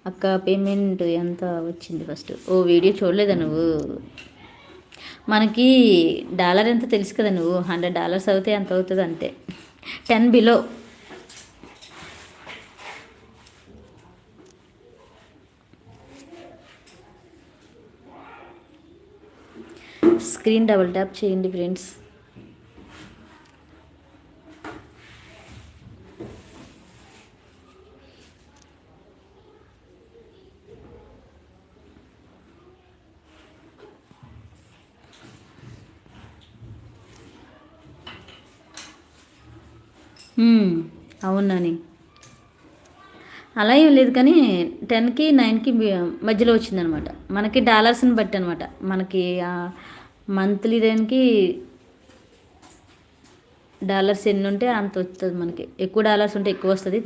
అక్క పేమెంట్ ఎంత వచ్చింది ఫస్ట్? ఓ వీడియో చూడలేదా నువ్వు? మనకి డాలర్ ఎంత తెలుసు కదా, నువ్వు $100 అవుతే ఎంత అవుతుంది అంతే, 10 బిలో. స్క్రీన్ డబుల్ ట్యాప్ చేయండి ఫ్రెండ్స్. అవునని అలా ఏం లేదు, కానీ 10కి 9కి మధ్యలో వచ్చిందనమాట. మనకి డాలర్స్ని బట్టి అనమాట. మనకి మంత్లీ దానికి డాలర్స్ ఎన్ని ఉంటే అంత వస్తుంది మనకి. ఎక్కువ డాలర్స్ ఉంటే ఎక్కువ వస్తుంది.